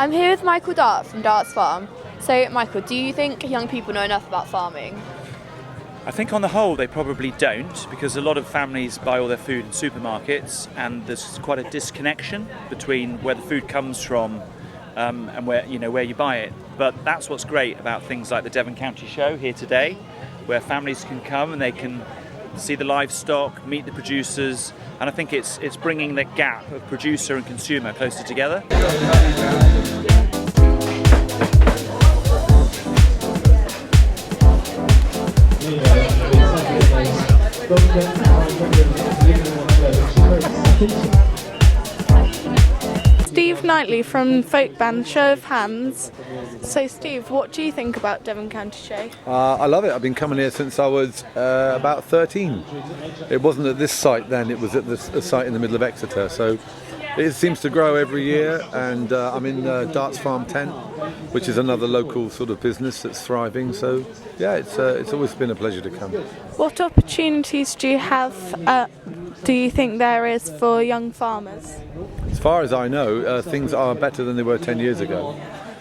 I'm here with Michael Dart from Dart's Farm. So, Michael, do you think young people know enough about farming? I think on the whole they probably don't, because a lot of families buy all their food in supermarkets, and there's quite a disconnection between where the food comes from and where you buy it. But that's what's great about things like the Devon County Show here today, where families can come and they can see the livestock, meet the producers, and I think it's bringing the gap of producer and consumer closer together. Steve Knightley from folk band Show of Hands. So Steve, what do you think about Devon County Show? I love it. I've been coming here since I was about 13. It wasn't at this site then, it was at the site in the middle of Exeter. So it seems to grow every year, and I'm in Dart's Farm tent, which is another local sort of business that's thriving. So yeah, it's always been a pleasure to come. What opportunities do you think there is for young farmers? As far as I know, things are better than they were 10 years ago.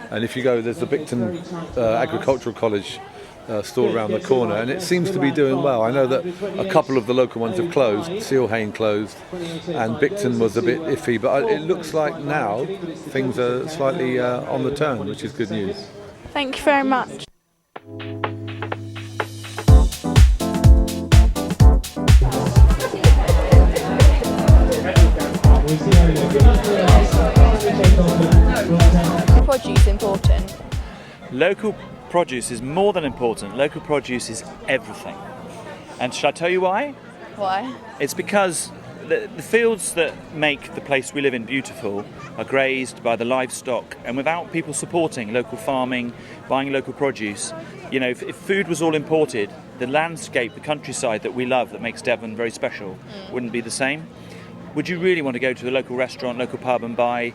And if you go, there's the Bicton Agricultural College store around the corner, and it seems to be doing well. I know that a couple of the local ones have closed. Sealhain closed, and Bicton was a bit iffy, but it looks like now things are slightly on the turn, which is good news. Thank you very much. Produce important? Local produce is more than important. Local produce is everything. And should I tell you why? Why? It's because the fields that make the place we live in beautiful are grazed by the livestock, and without people supporting local farming, buying local produce, if food was all imported, the landscape, the countryside that we love, that makes Devon very special, wouldn't be the same. Would you really want to go to a local restaurant, local pub and buy,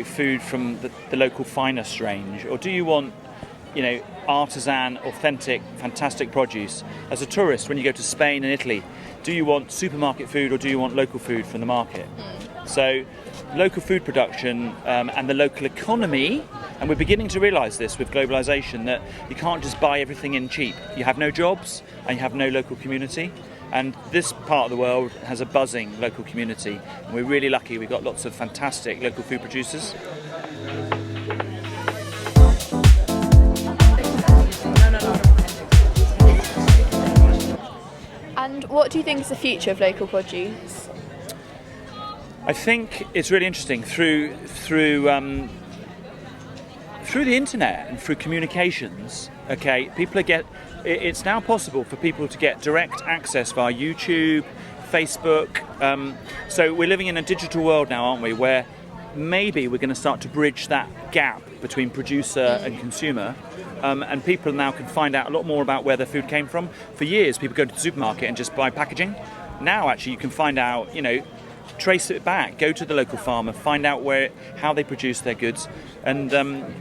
food from the local finest range? Or do you want, artisan, authentic, fantastic produce? As a tourist, when you go to Spain and Italy, do you want supermarket food or do you want local food from the market? So local food production and the local economy, and we're beginning to realise this with globalisation, that you can't just buy everything in cheap. You have no jobs and you have no local community. And this part of the world has a buzzing local community, and we're really lucky. We've got lots of fantastic local food producers. And what do you think is the future of local produce? I think it's really interesting through the internet and through communications. Okay, it's now possible for people to get direct access via YouTube, Facebook. So we're living in a digital world now, aren't we, where maybe we're going to start to bridge that gap between producer and consumer, and people now can find out a lot more about where their food came from. For years, people go to the supermarket and just buy packaging. Now, actually, you can find out, trace it back, go to the local farmer, find out how they produce their goods, and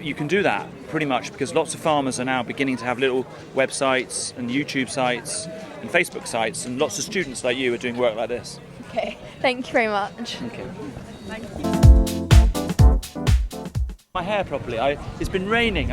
you can do that pretty much because lots of farmers are now beginning to have little websites and YouTube sites and Facebook sites, and lots of students like you are doing work like this. Okay, thank you very much. Okay. Thank you. My hair properly. It's been raining.